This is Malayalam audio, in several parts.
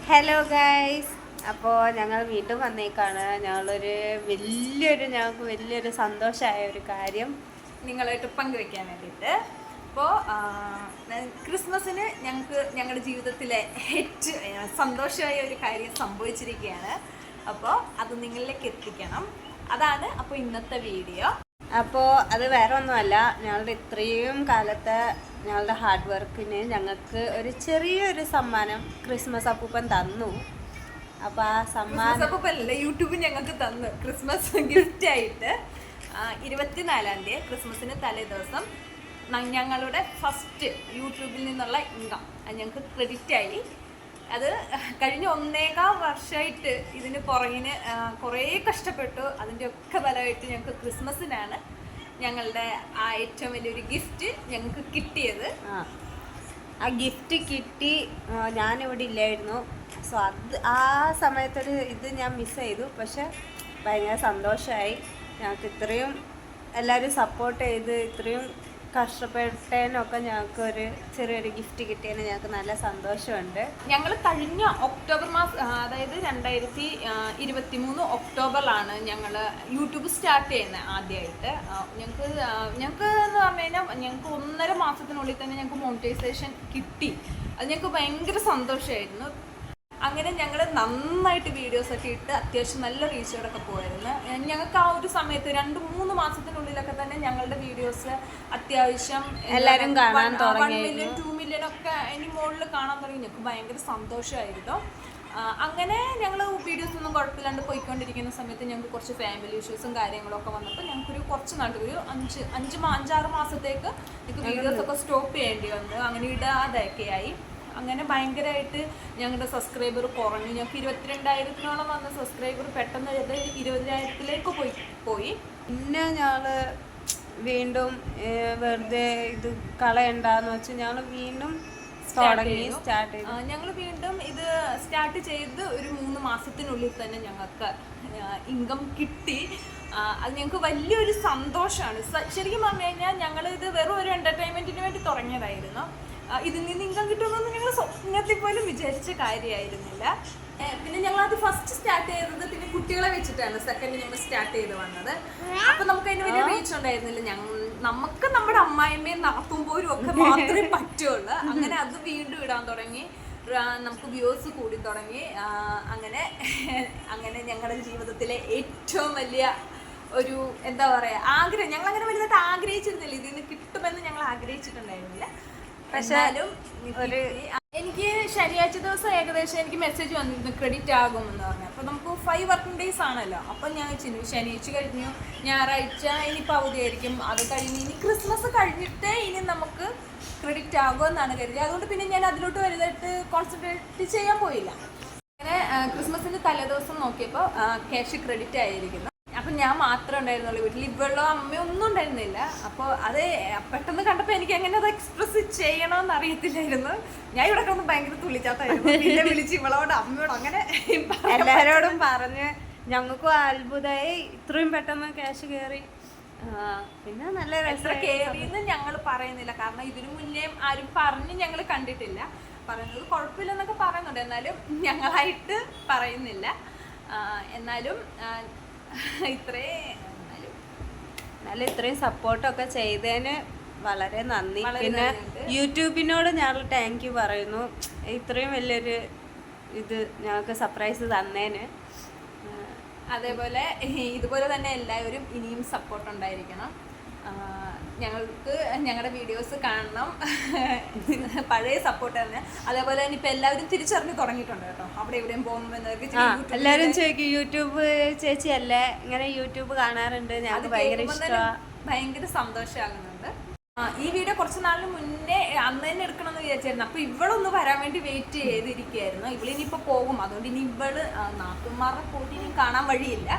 ഹലോ ഗൈസ്, അപ്പോൾ ഞങ്ങൾ വീണ്ടും വന്നേക്കാണ്. ഞങ്ങൾക്ക് വലിയൊരു സന്തോഷമായ ഒരു കാര്യം നിങ്ങളായിട്ട് പങ്കുവെക്കാൻ വേണ്ടിയിട്ട്. അപ്പോൾ ക്രിസ്മസിന് ഞങ്ങളുടെ ജീവിതത്തിലെ ഏറ്റവും സന്തോഷമായ ഒരു കാര്യം സംഭവിച്ചിരിക്കുകയാണ്. അപ്പോൾ അത് നിങ്ങളിലേക്ക് എത്തിക്കണം. അതാണ് അപ്പോൾ ഇന്നത്തെ വീഡിയോ. അപ്പോൾ അത് വേറെ ഒന്നുമല്ല, ഞങ്ങളുടെ ഇത്രയും കാലത്തെ ഞങ്ങളുടെ ഹാർഡ് വർക്കിന് ഞങ്ങൾക്ക് ഒരു ചെറിയൊരു സമ്മാനം ക്രിസ്മസ് അപ്പൂപ്പൻ തന്നു. അപ്പോൾ ആ സമ്മാനം അപ്പൂപ്പനല്ല, യൂട്യൂബ് ഞങ്ങൾക്ക് തന്നു ക്രിസ്മസ് ഗിഫ്റ്റ് ആയിട്ട്. 24-ാം തീയതി ക്രിസ്മസിന് തലേ ദിവസം ഞങ്ങളുടെ ഫസ്റ്റ് യൂട്യൂബിൽ നിന്നുള്ള ഇൻകം ഞങ്ങൾക്ക് ക്രെഡിറ്റ് ആയി. അത് കഴിഞ്ഞ 1.25 വർഷമായിട്ട് ഇതിന് പുറകിന് കുറേ കഷ്ടപ്പെട്ടു. അതിൻ്റെ ഒക്കെ ഫലമായിട്ട് ഞങ്ങൾക്ക് ക്രിസ്മസിനാണ് ഞങ്ങളുടെ ആ ഏറ്റവും വലിയൊരു ഗിഫ്റ്റ് ഞങ്ങൾക്ക് കിട്ടിയത്. ആ ഗിഫ്റ്റ് കിട്ടി, ഞാനിവിടെ ഇല്ലായിരുന്നു. സോ ആ സമയത്തൊരു ഇത് ഞാൻ മിസ് ചെയ്തു. പക്ഷെ ഭയങ്കര സന്തോഷമായി. ഞങ്ങൾക്ക് ഇത്രയും എല്ലാവരും സപ്പോർട്ട് ചെയ്ത് ഇത്രയും കഷ്ടപ്പെട്ടതിനൊക്കെ ഞങ്ങൾക്ക് ഒരു ചെറിയൊരു ഗിഫ്റ്റ് കിട്ടിയതിന് ഞങ്ങൾക്ക് നല്ല സന്തോഷമുണ്ട്. ഞങ്ങൾ കഴിഞ്ഞ ഒക്ടോബർ മാസം, അതായത് 2023 ഒക്ടോബറിലാണ് ഞങ്ങൾ യൂട്യൂബ് സ്റ്റാർട്ട് ചെയ്യുന്നത് ആദ്യമായിട്ട്. ഞങ്ങൾക്ക് എന്ന് പറഞ്ഞു കഴിഞ്ഞാൽ ഞങ്ങൾക്ക് 1.5 മാസത്തിനുള്ളിൽ തന്നെ ഞങ്ങൾക്ക് മോണിറ്റൈസേഷൻ കിട്ടി. അത് ഞങ്ങൾക്ക് ഭയങ്കര സന്തോഷമായിരുന്നു. അങ്ങനെ ഞങ്ങൾ നന്നായിട്ട് വീഡിയോസൊക്കെ ഇട്ട് അത്യാവശ്യം നല്ല റീച്ചോടൊക്കെ പോയിരുന്നു. ഞങ്ങൾക്ക് ആ ഒരു സമയത്ത് 2-3 മാസത്തിനുള്ളിലൊക്കെ തന്നെ ഞങ്ങളുടെ വീഡിയോസ് അത്യാവശ്യം എല്ലാവരും കാണാൻ 1 മില്യൺ 2 മില്യൺ ഒക്കെ അതിന് മുകളിൽ കാണാൻ തുടങ്ങി. ഞങ്ങൾക്ക് ഭയങ്കര സന്തോഷമായിരുന്നു. അങ്ങനെ ഞങ്ങൾ വീഡിയോസ് ഒന്നും കുഴപ്പമില്ലാണ്ട് പോയിക്കൊണ്ടിരിക്കുന്ന സമയത്ത് ഞങ്ങൾക്ക് കുറച്ച് ഫാമിലി ഇഷ്യൂസും കാര്യങ്ങളൊക്കെ വന്നപ്പോൾ ഞങ്ങൾക്കൊരു കുറച്ച് നാട്ടിൽ ഒരു 5-6 മാസത്തേക്ക് ഞങ്ങൾക്ക് വീഡിയോസൊക്കെ സ്റ്റോപ്പ് ചെയ്യേണ്ടി വന്നു. അങ്ങനെ ഇടാതൊക്കെ ആയി. അങ്ങനെ ഭയങ്കരമായിട്ട് ഞങ്ങളുടെ സബ്സ്ക്രൈബർ കുറഞ്ഞു. ഞങ്ങൾക്ക് 22,000-ഓളം വന്ന സബ്സ്ക്രൈബർ പെട്ടെന്ന് 20,000-ലേക്ക് പോയി. പിന്നെ ഞങ്ങൾ വീണ്ടും വെറുതെ ഇത് കളയണ്ടെന്ന് വെച്ച് ഞങ്ങൾ വീണ്ടും സ്റ്റാർട്ട് ചെയ്തു. ഞങ്ങൾ വീണ്ടും ഇത് സ്റ്റാർട്ട് ചെയ്ത് ഒരു 3 മാസത്തിനുള്ളിൽ തന്നെ ഞങ്ങൾക്ക് ഇൻകം കിട്ടി. അത് ഞങ്ങൾക്ക് വലിയൊരു സന്തോഷമാണ്. ശരിക്കും പറഞ്ഞു കഴിഞ്ഞാൽ ഞങ്ങളിത് വെറും ഒരു എൻ്റർടൈൻമെൻറ്റിന് വേണ്ടി തുടങ്ങിയതായിരുന്നു. ഇതിൽ നിന്ന് ഇൻകം കിട്ടുമെന്ന് ഞങ്ങൾ സ്വപ്നത്തിൽ പോലും വിചാരിച്ച കാര്യമായിരുന്നില്ല. പിന്നെ ഞങ്ങളത് ഫസ്റ്റ് സ്റ്റാർട്ട് ചെയ്തത് പിന്നെ കുട്ടികളെ വെച്ചിട്ടാണ് സെക്കൻഡ് ഞങ്ങൾ സ്റ്റാർട്ട് ചെയ്ത് വന്നത്. അപ്പം നമുക്ക് അതിന് വലിയ റീച്ച് ഉണ്ടായിരുന്നില്ല. നമുക്ക് നമ്മുടെ അമ്മായിമ്മയും നാത്തുമ്പോഴും ഒക്കെ മാത്രമേ പറ്റുള്ളൂ. അങ്ങനെ അത് വീണ്ടും ഇടാൻ തുടങ്ങി. നമുക്ക് വ്യൂസ് കൂടി തുടങ്ങി. അങ്ങനെ ഞങ്ങളുടെ ജീവിതത്തിലെ ഏറ്റവും വലിയ ഒരു എന്താ പറയുക ആഗ്രഹം, ഞങ്ങളങ്ങനെ വലുതായിട്ട് ആഗ്രഹിച്ചിരുന്നില്ല. ഇതിൽ നിന്ന് കിട്ടുമെന്ന് ഞങ്ങൾ ആഗ്രഹിച്ചിട്ടുണ്ടായിരുന്നില്ല. പക്ഷേ എനിക്ക് ശനിയാഴ്ച ദിവസം ഏകദേശം എനിക്ക് മെസ്സേജ് വന്നിരുന്നു ക്രെഡിറ്റ് ആകുമെന്ന് പറഞ്ഞു. അപ്പോൾ നമുക്ക് 5 വർക്കിംഗ് ഡേയ്സ് ആണല്ലോ. അപ്പം ഞാൻ ശനിയാഴ്ച കഴിഞ്ഞു, ഞായറാഴ്ച ഇനിയിപ്പോൾ അവധിയായിരിക്കും. അത് കഴിഞ്ഞ് ഇനി ക്രിസ്മസ് കഴിഞ്ഞിട്ടേ ഇനി നമുക്ക് ക്രെഡിറ്റ് ആകുമെന്നാണ് കരുതി. അതുകൊണ്ട് പിന്നെ ഞാൻ അതിലോട്ട് വലുതായിട്ട് കോൺസെൻട്രേറ്റ് ചെയ്യാൻ പോയില്ല. അങ്ങനെ ക്രിസ്മസിൻ്റെ തലേദിവസം നോക്കിയപ്പോൾ ക്യാഷ് ക്രെഡിറ്റ് ആയിരിക്കുന്നു. അപ്പം ഞാൻ മാത്രമേ ഉണ്ടായിരുന്നുള്ളൂ വീട്ടിൽ. ഇവളോ അമ്മയോ ഒന്നും ഉണ്ടായിരുന്നില്ല. അപ്പോൾ അത് പെട്ടെന്ന് കണ്ടപ്പോൾ എനിക്ക് എങ്ങനെ അത് എക്സ്പ്രസ് ചെയ്യണമെന്ന് അറിയത്തില്ലായിരുന്നു. ഞാൻ ഇവിടെ കിടന്ന് ഭയങ്കര തുള്ളിച്ചാത്തായിരുന്നു. പിന്നെ വിളിച്ച് ഇവളോട് അമ്മയോട് അങ്ങനെ എല്ലാവരോടും പറഞ്ഞ് ഞങ്ങൾക്കും അത്ഭുതമായി ഇത്രയും പെട്ടെന്ന് ക്യാഷ് കയറി. പിന്നെ നല്ല രസം കയറിയെന്ന് ഞങ്ങൾ പറയുന്നില്ല, കാരണം ഇതിനു മുന്നേ ആരും പറഞ്ഞ് ഞങ്ങൾ കണ്ടിട്ടില്ല. പറയുന്നത് കുഴപ്പമില്ലെന്നൊക്കെ പറയുന്നുണ്ട്, എന്നാലും ഞങ്ങളായിട്ട് പറയുന്നില്ല. എന്നാലും ഇത്രയും സപ്പോർട്ടൊക്കെ ചെയ്തതിന് വളരെ നന്ദി. പിന്നെ യൂട്യൂബിനോട് ഞങ്ങൾ താങ്ക് യു പറയുന്നു. ഇത്രയും വലിയൊരു ഇത് ഞങ്ങൾക്ക് സർപ്രൈസ് തന്നേന്. അതേപോലെ ഇതുപോലെ തന്നെ എല്ലാവരും ഇനിയും സപ്പോർട്ട് ഉണ്ടായിരിക്കണം. ഞങ്ങൾക്ക് ഞങ്ങളുടെ വീഡിയോസ് കാണണം, പഴയ സപ്പോർട്ട് തന്നെ. അതേപോലെ തന്നെ ഇപ്പം എല്ലാവരും തിരിച്ചറിഞ്ഞ് തുടങ്ങിയിട്ടുണ്ട് കേട്ടോ. അവിടെ എവിടെയും പോകുമ്പോൾ എല്ലാവരും ചോദിക്കും യൂട്യൂബ് ചേച്ചിയല്ലേ, ഇങ്ങനെ യൂട്യൂബ് കാണാറുണ്ട്, ഞങ്ങൾക്ക് ഭയങ്കര ഇഷ്ടമാണ്. ഭയങ്കര സന്തോഷമാകുന്നുണ്ട്. ഈ വീഡിയോ കുറച്ച് നാളിന് മുന്നേ അന്ന് തന്നെ എടുക്കണമെന്ന് വിചാരിച്ചായിരുന്നു. അപ്പോൾ ഇവളൊന്ന് വരാൻ വേണ്ടി വെയിറ്റ് ചെയ്തിരിക്കുകയായിരുന്നു. ഇവളിനിപ്പോൾ പോകും. അതുകൊണ്ട് ഇനി നാത്തുമാരുടെ പോയിട്ട് ഇനി കാണാൻ വഴിയില്ല.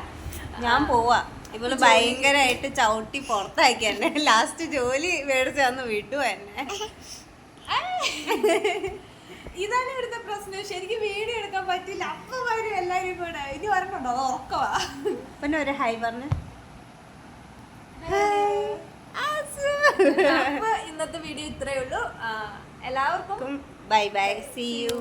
ഞാൻ പോവാ. ഇവള് ഭയങ്കരമായിട്ട് ചവിട്ടി പുറത്താക്കി എന്നെ. ലാസ്റ്റ് ജോലി മേടിച്ച് തന്ന് വിട്ടു എന്നെ. ഇതാണ് ഇവിടുത്തെ പ്രശ്നം. ശരിക്കും വീഡിയോ എടുക്കാൻ പറ്റില്ല. അപ്പം വരും എല്ലാവരും കൂടെ. ഇനി പറഞ്ഞുണ്ടോ അത് ഉറക്കവാ. പിന്നെ ഒരു ഹൈ പറഞ്ഞ്. അപ്പൊ ഇന്നത്തെ വീഡിയോ ഇത്രയേ ഉള്ളൂ. എല്ലാവർക്കും ബൈ ബൈ, സീ യു.